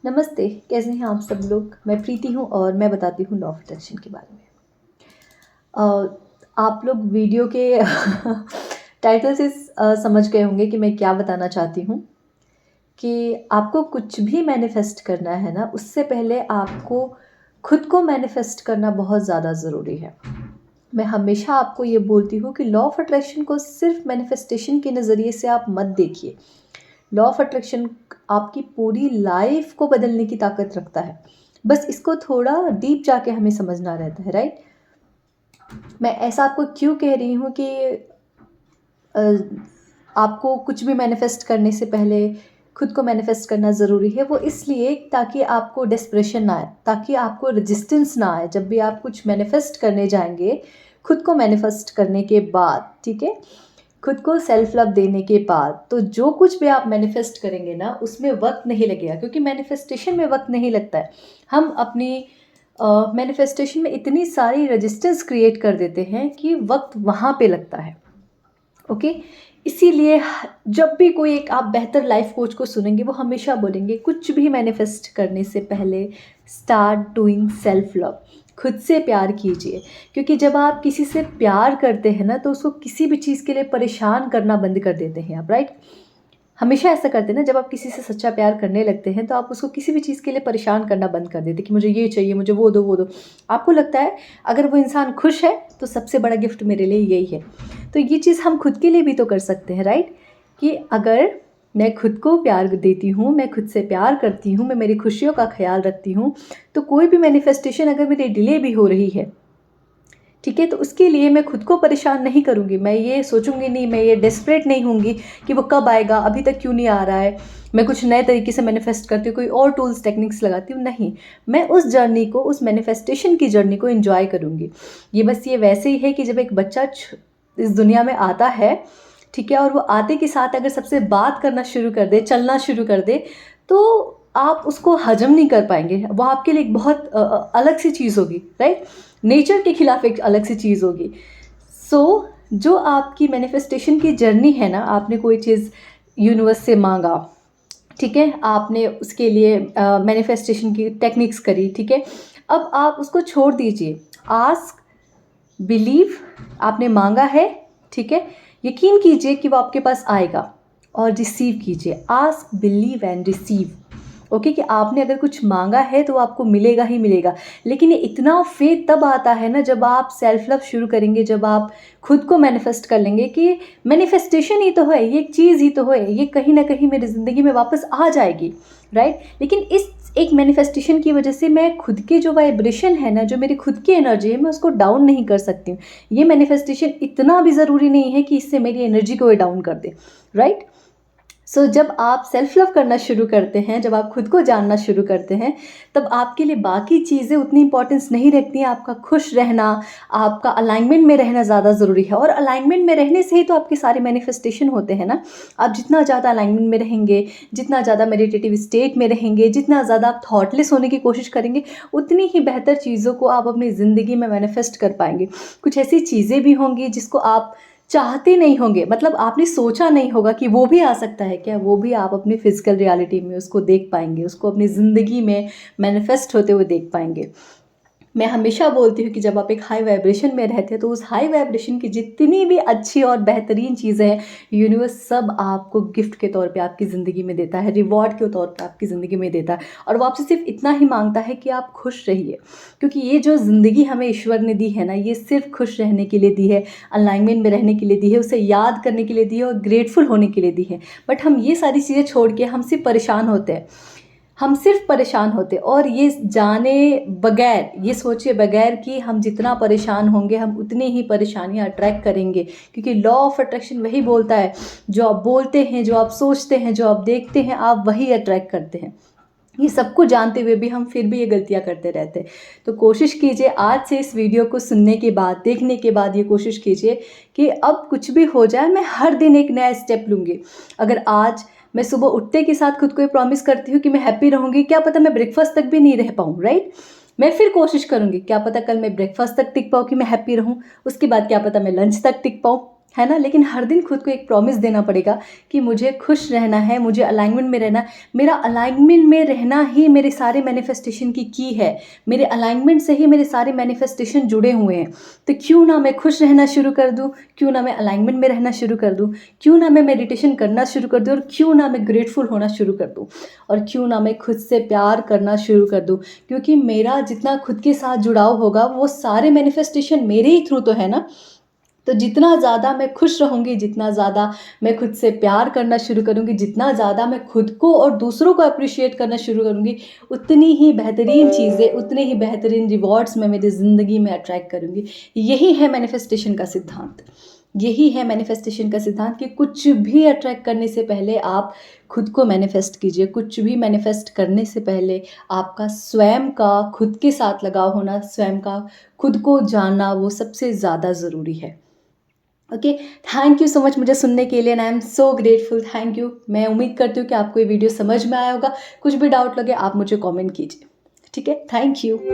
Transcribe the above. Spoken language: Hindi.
नमस्ते, कैसे हैं आप सब लोग? मैं प्रीति हूँ और मैं बताती हूँ लॉ ऑफ अट्रैक्शन के बारे में। आप लोग वीडियो के टाइटल से समझ गए होंगे कि मैं क्या बताना चाहती हूँ कि आपको कुछ भी मैनिफेस्ट करना है ना, उससे पहले आपको खुद को मैनिफेस्ट करना बहुत ज़्यादा ज़रूरी है। मैं हमेशा आपको ये बोलती हूँ कि लॉ ऑफ अट्रैक्शन को सिर्फ मैनिफेस्टेशन के नज़रिए से आप मत देखिए। लॉ ऑफ अट्रैक्शन आपकी पूरी लाइफ को बदलने की ताकत रखता है। बस इसको थोड़ा डीप जाके हमें समझना रहता है, राइट? मैं ऐसा आपको क्यों कह रही हूँ कि अ, आपको कुछ भी मैनिफेस्ट करने से पहले खुद को मैनिफेस्ट करना ज़रूरी है, वो इसलिए ताकि आपको डिस्प्रेशन ना आए, ताकि आपको रेजिस्टेंस ना आए जब भी आप कुछ मैनिफेस्ट करने जाएंगे। खुद को मैनिफेस्ट करने के बाद, ठीक है, खुद को सेल्फ लव देने के बाद, तो जो कुछ भी आप मैनिफेस्ट करेंगे ना, उसमें वक्त नहीं लगेगा, क्योंकि मैनिफेस्टेशन में वक्त नहीं लगता है। हम अपनी मैनिफेस्टेशन में इतनी सारी रेजिस्टेंस क्रिएट कर देते हैं कि वक्त वहाँ पे लगता है। ओके, इसीलिए जब भी कोई एक आप बेहतर लाइफ कोच को सुनेंगे, वो हमेशा बोलेंगे कुछ भी मैनिफेस्ट करने से पहले स्टार्ट डूइंग सेल्फ लव। खुद से प्यार कीजिए, क्योंकि जब आप किसी से प्यार करते हैं ना, तो उसको किसी भी चीज़ के लिए परेशान करना बंद कर देते हैं आप, राइट? हमेशा ऐसा करते हैं ना, जब आप किसी से सच्चा प्यार करने लगते हैं तो आप उसको किसी भी चीज़ के लिए परेशान करना बंद कर देते हैं कि मुझे ये चाहिए, मुझे वो दो, वो दो। आपको लगता है अगर वो इंसान खुश है तो सबसे बड़ा गिफ्ट मेरे लिए यही है। तो ये चीज़ हम खुद के लिए भी तो कर सकते हैं, राइट? कि अगर मैं खुद को प्यार देती हूँ, मैं खुद से प्यार करती हूँ, मैं मेरी खुशियों का ख्याल रखती हूँ, तो कोई भी मैनिफेस्टेशन अगर मेरी डिले भी हो रही है, ठीक है, तो उसके लिए मैं खुद को परेशान नहीं करूँगी। मैं ये सोचूंगी नहीं, मैं ये डेस्परेट नहीं होंगी कि वो कब आएगा, अभी तक क्यों नहीं आ रहा है, मैं कुछ नए तरीके से मैनिफेस्ट करती हूँ, कोई और टूल्स टेक्निक्स लगाती हूँ। नहीं, मैं उस जर्नी को, उस मैनिफेस्टेशन की जर्नी को एंजॉय करूँगी। ये बस ये वैसे ही है कि जब एक बच्चा इस दुनिया में आता है, ठीक है, और वो आते के साथ अगर सबसे बात करना शुरू कर दे, चलना शुरू कर दे, तो आप उसको हजम नहीं कर पाएंगे। वो आपके लिए एक बहुत अलग सी चीज़ होगी, राइट? नेचर के खिलाफ एक अलग सी चीज़ होगी। सो जो आपकी मैनिफेस्टेशन की जर्नी है ना, आपने कोई चीज़ यूनिवर्स से मांगा, ठीक है, आपने उसके लिए मैनिफेस्टेशन की टेक्निक्स करी, ठीक है, अब आप उसको छोड़ दीजिए। आस्क, बिलीव, आपने मांगा है, ठीक है, यकीन कीजिए कि वो आपके पास आएगा, और रिसीव कीजिए। Ask, believe and receive. Okay, कि आपने अगर कुछ मांगा है तो आपको मिलेगा ही मिलेगा। लेकिन ये इतना फेथ तब आता है ना, जब आप सेल्फ लव शुरू करेंगे, जब आप खुद को मैनिफेस्ट कर लेंगे कि मैनिफेस्टेशन ही तो है, ये एक चीज़ ही तो है, ये कहीं ना कहीं मेरी ज़िंदगी में वापस आ जाएगी, राइट? लेकिन इस एक मैनिफेस्टेशन की वजह से मैं खुद के जो वाइब्रेशन है ना, जो मेरी खुद की एनर्जी है, मैं उसको डाउन नहीं कर सकती हूँ। ये मैनिफेस्टेशन इतना भी ज़रूरी नहीं है कि इससे मेरी एनर्जी को डाउन कर दे, राइट? सो जब आप सेल्फ लव करना शुरू करते हैं, जब आप खुद को जानना शुरू करते हैं, तब आपके लिए बाकी चीज़ें उतनी इंपॉर्टेंस नहीं रखती हैं। आपका खुश रहना, आपका अलाइनमेंट में रहना ज़्यादा ज़रूरी है, और अलाइनमेंट में रहने से ही तो आपके सारे मैनिफेस्टेशन होते हैं ना। आप जितना ज़्यादा अलाइनमेंट में रहेंगे, जितना ज़्यादा मेडिटेटिव स्टेट में रहेंगे, जितना ज़्यादा आप थॉटलेस होने की कोशिश करेंगे, उतनी ही बेहतर चीज़ों को आप अपनी ज़िंदगी में मैनिफेस्ट कर पाएंगे। कुछ ऐसी चीज़ें भी होंगी जिसको आप चाहते नहीं होंगे, मतलब आपने सोचा नहीं होगा कि वो भी आ सकता है क्या, वो भी आप अपनी फिजिकल रियलिटी में उसको देख पाएंगे, उसको अपनी ज़िंदगी में मैनिफेस्ट होते हुए देख पाएंगे। मैं हमेशा बोलती हूँ कि जब आप एक हाई वाइब्रेशन में रहते हैं, तो उस हाई वाइब्रेशन की जितनी भी अच्छी और बेहतरीन चीज़ें हैं, यूनिवर्स सब आपको गिफ्ट के तौर पे आपकी ज़िंदगी में देता है, रिवॉर्ड के तौर पे आपकी ज़िंदगी में देता है। और वो आपसे सिर्फ इतना ही मांगता है कि आप खुश रहिए, क्योंकि ये जो ज़िंदगी हमें ईश्वर ने दी है ना, ये सिर्फ खुश रहने के लिए दी है, अलाइनमेंट में रहने के लिए दी है, उसे याद करने के लिए दी है, और ग्रेटफुल होने के लिए दी है। बट हम ये सारी चीज़ें छोड़ के हम सिर्फ परेशान होते हैं, हम सिर्फ परेशान होते, और ये जाने बगैर, ये सोचे बगैर कि हम जितना परेशान होंगे हम उतनी ही परेशानियां अट्रैक्ट करेंगे। क्योंकि लॉ ऑफ अट्रैक्शन वही बोलता है, जो आप बोलते हैं, जो आप सोचते हैं, जो आप देखते हैं, आप वही अट्रैक्ट करते हैं। ये सबको जानते हुए भी हम फिर भी ये गलतियां करते रहते हैं। तो कोशिश कीजिए, आज से इस वीडियो को सुनने के बाद, देखने के बाद, ये कोशिश कीजिए कि अब कुछ भी हो जाए, मैं हर दिन एक नया स्टेप लूँगी। अगर आज मैं सुबह उठते के साथ खुद को ये प्रॉमिस करती हूँ कि मैं हैप्पी रहूँगी, क्या पता मैं ब्रेकफास्ट तक भी नहीं रह पाऊँ, राइट? मैं फिर कोशिश करूँगी, क्या पता कल मैं ब्रेकफास्ट तक टिक पाऊँ कि मैं हैप्पी रहूँ, उसके बाद क्या पता मैं लंच तक टिक पाऊँ। है ना? लेकिन हर दिन खुद को एक प्रॉमिस देना पड़ेगा कि मुझे खुश रहना है, मुझे अलाइनमेंट में रहना है। मेरा अलाइनमेंट में रहना ही मेरे सारे मैनिफेस्टेशन की है। मेरे अलाइनमेंट से ही मेरे सारे मैनिफेस्टेशन जुड़े हुए हैं। तो क्यों ना मैं खुश रहना शुरू कर दूँ, क्यों ना मैं अलाइनमेंट में रहना शुरू कर दूँ, क्यों ना मैं मेडिटेशन करना शुरू कर दूँ और क्यों ना मैं ग्रेटफुल होना शुरू कर दूँ और क्यों ना मैं खुद से प्यार करना शुरू कर दूँ। क्योंकि मेरा जितना खुद के साथ जुड़ाव होगा वो सारे मैनिफेस्टेशन मेरे ही थ्रू तो है ना। तो जितना ज़्यादा मैं खुश रहूँगी, जितना ज़्यादा मैं खुद से प्यार करना शुरू करूँगी, जितना ज़्यादा मैं खुद को और दूसरों को एप्रिशिएट करना शुरू करूँगी, उतनी ही बेहतरीन चीज़ें, उतने ही बेहतरीन रिवॉर्ड्स मैं मेरी ज़िंदगी में अट्रैक्ट करूँगी। यही है मैनिफेस्टेशन का सिद्धांत। यही है मैनिफेस्टेशन का सिद्धांत कि कुछ भी अट्रैक्ट करने से पहले आप खुद को मैनिफेस्ट कीजिए। कुछ भी मैनिफेस्ट करने से पहले आपका स्वयं का खुद के साथ लगाव होना, स्वयं का खुद को जानना वो सबसे ज़्यादा ज़रूरी है। Okay, thank you so much मुझे सुनने के लिए and I am so grateful. Thank you. मैं उम्मीद करती हूँ कि आपको ये वीडियो समझ में आया होगा। कुछ भी डाउट लगे आप मुझे कमेंट कीजिए। ठीक है, थैंक यू।